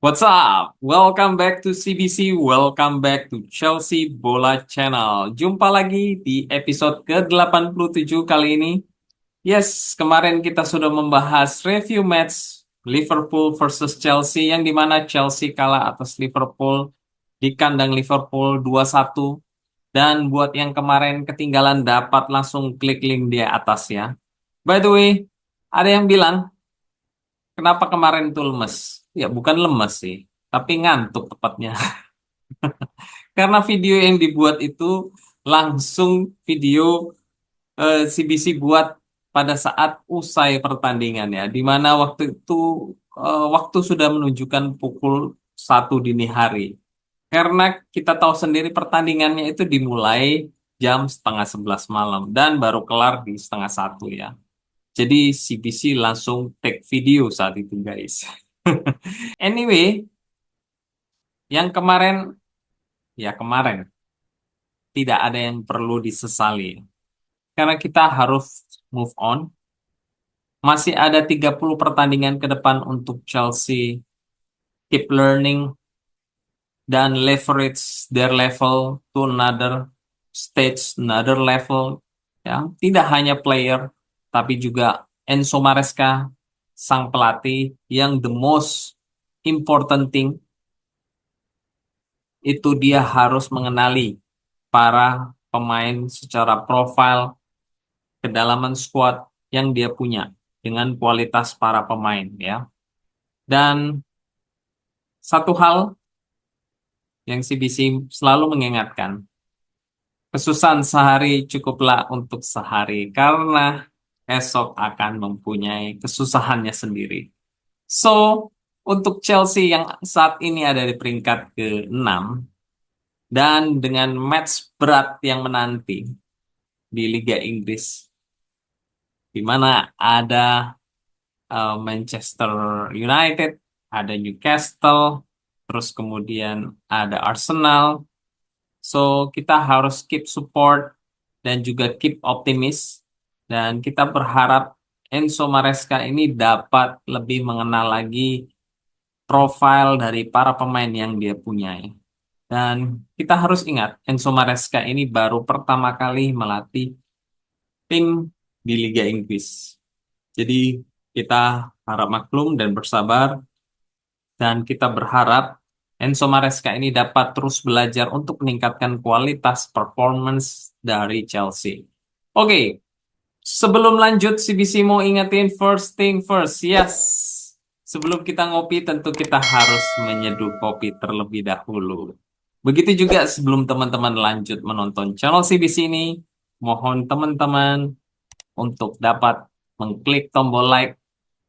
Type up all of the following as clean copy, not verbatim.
What's up? Welcome back to CBC, welcome back to Chelsea Bola Channel. Jumpa lagi di episode ke-87 kali ini. Yes, kemarin kita sudah membahas review match Liverpool versus Chelsea yang dimana Chelsea kalah atas Liverpool di kandang Liverpool 2-1. Dan buat yang kemarin ketinggalan dapat langsung klik link di atas ya. By the way, ada yang bilang kenapa kemarin itu lemes? Ya, bukan lemes sih, tapi ngantuk tepatnya. Karena video yang dibuat itu langsung video CBC buat pada saat usai pertandingan ya, di mana waktu itu waktu sudah menunjukkan pukul 1 dini hari. Karena kita tahu sendiri pertandingannya itu dimulai jam setengah 11 malam dan baru kelar di setengah 1 ya. Jadi CBC langsung take video saat itu guys. Anyway, yang kemarin, ya kemarin, tidak ada yang perlu disesali. Karena kita harus move on. Masih ada 30 pertandingan ke depan untuk Chelsea. Keep learning dan leverage their level to another stage, another level. Ya, tidak hanya player, tapi juga Enzo Maresca, sang pelatih, yang the most important thing itu dia harus mengenali para pemain secara profil, kedalaman squad yang dia punya dengan kualitas para pemain ya. Dan satu hal yang CBC selalu mengingatkan, kesusahan sehari cukuplah untuk sehari karena esok akan mempunyai kesusahannya sendiri. So, untuk Chelsea yang saat ini ada di peringkat ke-6 dan dengan match berat yang menanti di Liga Inggris, di mana ada Manchester United, ada Newcastle, terus kemudian ada Arsenal. So, kita harus keep support dan juga keep optimis. Dan kita berharap Enzo Maresca ini dapat lebih mengenal lagi profil dari para pemain yang dia punyai. Dan kita harus ingat, Enzo Maresca ini baru pertama kali melatih tim di Liga Inggris. Jadi kita harap maklum dan bersabar, dan kita berharap Enzo Maresca ini dapat terus belajar untuk meningkatkan kualitas performance dari Chelsea. Oke, sebelum lanjut CBC mau ingetin first thing first, yes. Sebelum kita ngopi tentu kita harus menyeduh kopi terlebih dahulu. Begitu juga sebelum teman-teman lanjut menonton channel CBC ini, mohon teman-teman untuk dapat mengklik tombol like,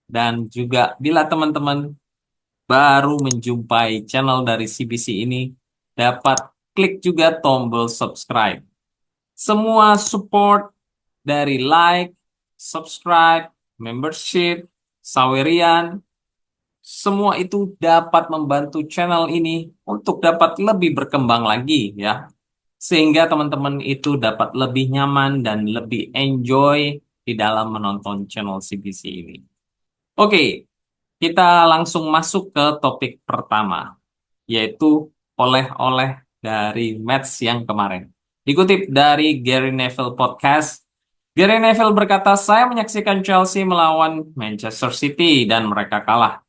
dan juga bila teman-teman baru menjumpai channel dari CBC ini, dapat klik juga tombol subscribe. Semua support dari like, subscribe, membership, sawerian, semua itu dapat membantu channel ini untuk dapat lebih berkembang lagi ya. Sehingga teman-teman itu dapat lebih nyaman dan lebih enjoy di dalam menonton channel CBC ini. Oke, kita langsung masuk ke topik pertama, yaitu oleh-oleh dari match yang kemarin. Dikutip dari Gary Neville Podcast, Gary Neville berkata, saya menyaksikan Chelsea melawan Manchester City dan mereka kalah.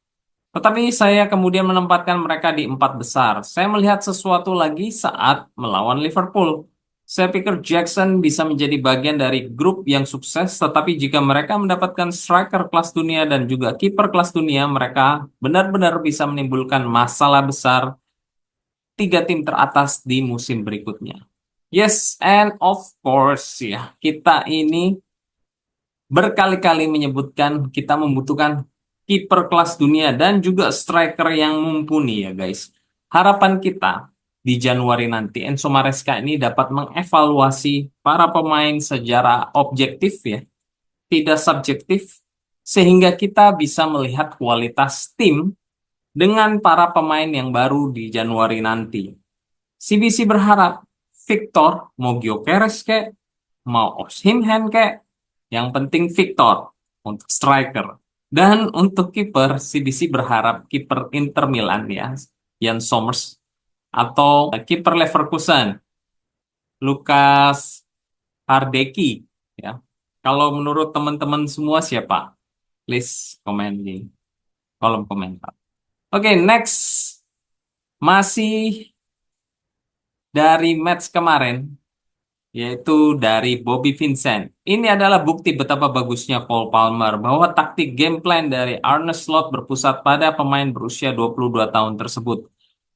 Tetapi saya kemudian menempatkan mereka di 4 besar. Saya melihat sesuatu lagi saat melawan Liverpool. Saya pikir Jackson bisa menjadi bagian dari grup yang sukses, tetapi jika mereka mendapatkan striker kelas dunia dan juga kiper kelas dunia, mereka benar-benar bisa menimbulkan masalah besar 3 tim teratas di musim berikutnya. Yes, and of course ya, kita ini berkali-kali menyebutkan kita membutuhkan kiper kelas dunia dan juga striker yang mumpuni ya guys. Harapan kita di Januari nanti Enzo Maresca ini dapat mengevaluasi para pemain secara objektif ya, tidak subjektif, sehingga kita bisa melihat kualitas tim dengan para pemain yang baru di Januari nanti. CBC berharap Victor, mau Gyökeres kek, mau Osimhen kek, yang penting Victor untuk striker. Dan untuk kiper, CBC berharap kiper Inter Milan ya, Jan Somers, atau kiper Leverkusen, Lukas Hardeki ya. Kalau menurut teman-teman semua siapa? Please komen di kolom komentar. Oke, next. Masih dari match kemarin, yaitu dari Bobby Vincent. Ini adalah bukti betapa bagusnya Cole Palmer bahwa taktik game plan dari Arne Slot berpusat pada pemain berusia 22 tahun tersebut.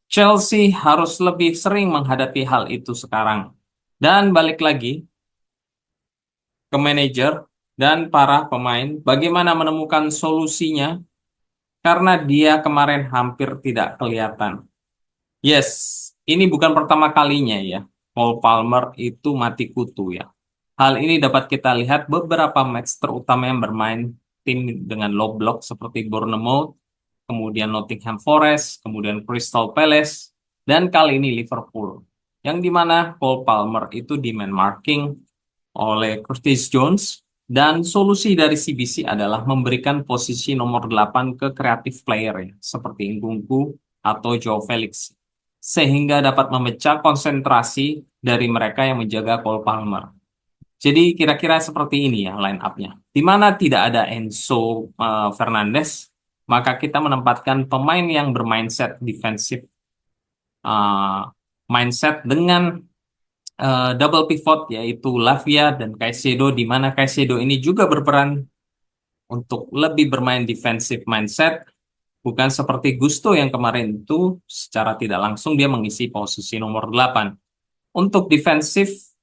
Chelsea harus lebih sering menghadapi hal itu sekarang. Dan balik lagi ke manajer dan para pemain, bagaimana menemukan solusinya karena dia kemarin hampir tidak kelihatan. Yes, ini bukan pertama kalinya ya. Cole Palmer itu mati kutu ya. Hal ini dapat kita lihat beberapa match terutama yang bermain tim dengan low block seperti Bournemouth, kemudian Nottingham Forest, kemudian Crystal Palace, dan kali ini Liverpool. Yang dimana Cole Palmer itu di man marking oleh Curtis Jones, dan solusi dari CBC adalah memberikan posisi nomor 8 ke kreatif player ya, seperti Nkunku atau Joe Felix, sehingga dapat memecah konsentrasi dari mereka yang menjaga Cole Palmer. Jadi kira-kira seperti ini ya line up-nya. Di mana tidak ada Enzo Fernandez, maka kita menempatkan pemain yang bermindset defensif, uh, mindset dengan double pivot yaitu Lavia dan Caicedo, di mana Caicedo ini juga berperan untuk lebih bermain defensive mindset, bukan seperti Gusto yang kemarin itu secara tidak langsung dia mengisi posisi nomor 8. Untuk defensif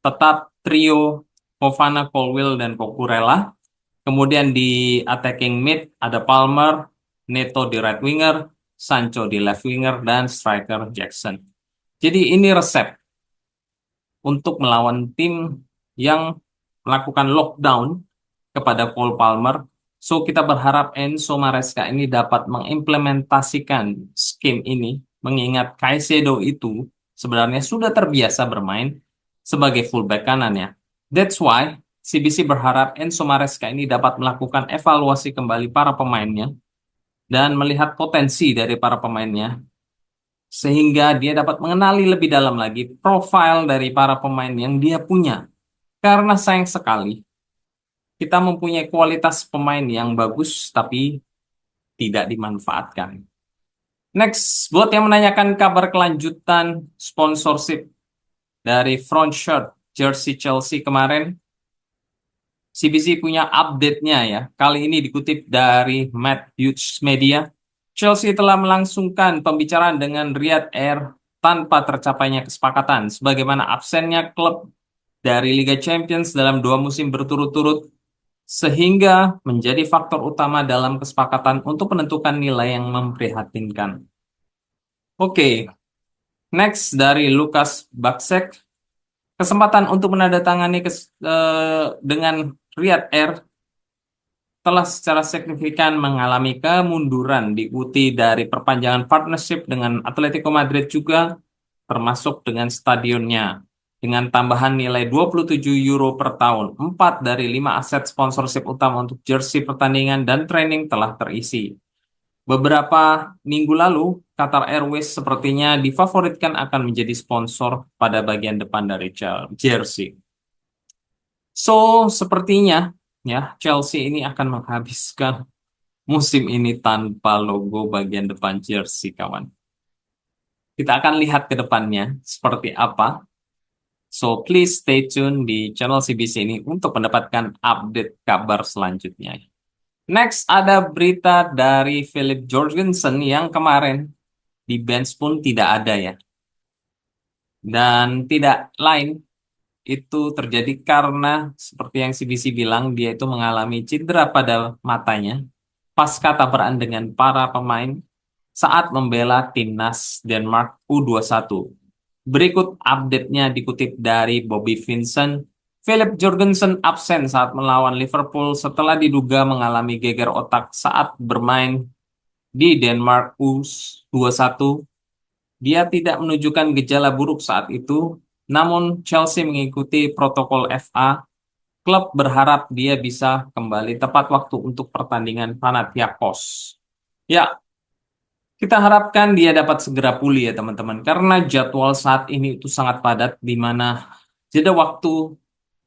tetap trio Fofana, Colwill, dan Cucurella. Kemudian di attacking mid ada Palmer, Neto di right winger, Sancho di left winger, dan striker Jackson. Jadi ini resep untuk melawan tim yang melakukan lockdown kepada Cole Palmer. So kita berharap Enzo Maresca ini dapat mengimplementasikan scheme ini, mengingat Caicedo itu sebenarnya sudah terbiasa bermain sebagai fullback kanan ya. That's why CBC berharap Enzo Maresca ini dapat melakukan evaluasi kembali para pemainnya dan melihat potensi dari para pemainnya sehingga dia dapat mengenali lebih dalam lagi profil dari para pemain yang dia punya. Karena sayang sekali, kita mempunyai kualitas pemain yang bagus, tapi tidak dimanfaatkan. Next, buat yang menanyakan kabar kelanjutan sponsorship dari front shirt jersey Chelsea kemarin, CBC punya update-nya ya. Kali ini dikutip dari Matt Hughes Media. Chelsea telah melangsungkan pembicaraan dengan Riyadh Air tanpa tercapainya kesepakatan, sebagaimana absennya klub dari Liga Champions dalam 2 musim berturut-turut, sehingga menjadi faktor utama dalam kesepakatan untuk menentukan nilai yang memprihatinkan. Oke, next dari Lukas Baksek. Kesempatan untuk menandatangani dengan Riyadh Air telah secara signifikan mengalami kemunduran diikuti dari perpanjangan partnership dengan Atletico Madrid juga, termasuk dengan stadionnya. Dengan tambahan nilai 27 euro per tahun, 4 dari 5 aset sponsorship utama untuk jersey pertandingan dan training telah terisi. Beberapa minggu lalu, Qatar Airways sepertinya difavoritkan akan menjadi sponsor pada bagian depan dari jersey. So, sepertinya ya Chelsea ini akan menghabiskan musim ini tanpa logo bagian depan jersey, kawan. Kita akan lihat ke depannya seperti apa. So, please stay tune di channel CBC ini untuk mendapatkan update kabar selanjutnya. Next, ada berita dari Philip Jorgensen yang kemarin di bench pun tidak ada ya. Dan tidak lain itu terjadi karena seperti yang CBC bilang, dia itu mengalami cedera pada matanya pasca tabrakan dengan para pemain saat membela timnas Denmark U21. Berikut update-nya dikutip dari Bobby Vincent. Philip Jorgensen absen saat melawan Liverpool setelah diduga mengalami geger otak saat bermain di Denmark U21. Dia tidak menunjukkan gejala buruk saat itu, namun Chelsea mengikuti protokol FA klub berharap dia bisa kembali tepat waktu untuk pertandingan Panathinaikos. Ya, kita harapkan dia dapat segera pulih ya teman-teman, karena jadwal saat ini itu sangat padat, di mana jeda waktu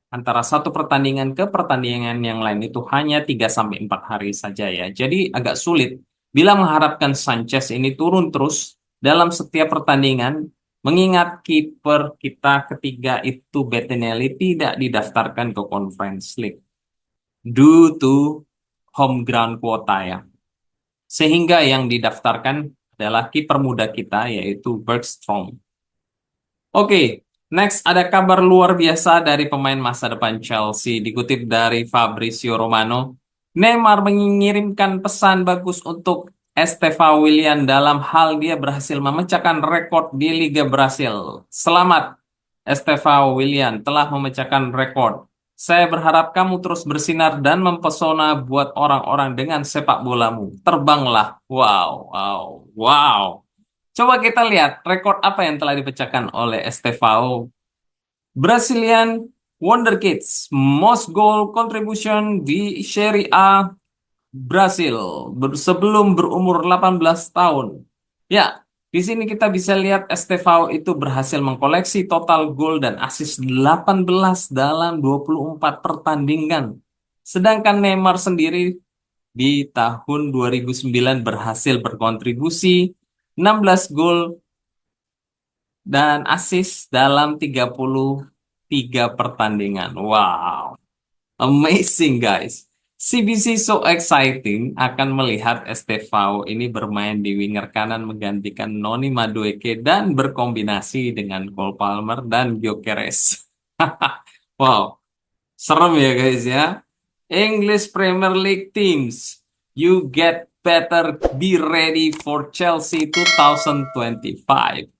antara satu pertandingan ke pertandingan yang lain itu hanya 3 sampai 4 hari saja ya. Jadi agak sulit bila mengharapkan Sanchez ini turun terus dalam setiap pertandingan, mengingat kiper kita ketiga itu Bettinelli tidak didaftarkan ke Conference League due to home ground quota ya. Sehingga yang didaftarkan adalah kiper muda kita yaitu Bergstrom. Oke, next ada kabar luar biasa dari pemain masa depan Chelsea. Dikutip dari Fabrizio Romano, Neymar mengirimkan pesan bagus untuk Estevao Willian dalam hal dia berhasil memecahkan rekor di Liga Brasil. Selamat, Estevao Willian telah memecahkan rekor. Saya berharap kamu terus bersinar dan mempesona buat orang-orang dengan sepak bolamu. Terbanglah. Wow, wow, wow. Coba kita lihat rekor apa yang telah dipecahkan oleh Estevao. Brazilian Wonderkids, most goal contribution di Serie A Brasil sebelum berumur 18 tahun. Ya, di sini kita bisa lihat Estevao itu berhasil mengkoleksi total gol dan assist 18 dalam 24 pertandingan. Sedangkan Neymar sendiri di tahun 2009 berhasil berkontribusi 16 gol dan assist dalam 33 pertandingan. Wow, amazing guys. CBC so exciting akan melihat Estevao ini bermain di winger kanan menggantikan Noni Madueke dan berkombinasi dengan Cole Palmer dan Gyökeres. Wow, serem ya guys ya. English Premier League teams, you get better, be ready for Chelsea 2025.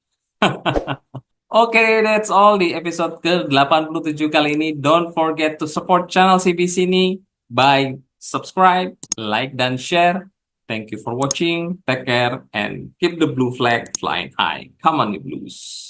Oke, that's all di episode ke-87 kali ini. Don't forget to support channel CBC ini by subscribe, like, dan share. Thank you for watching. Take care and keep the blue flag flying high. Come on, you blues.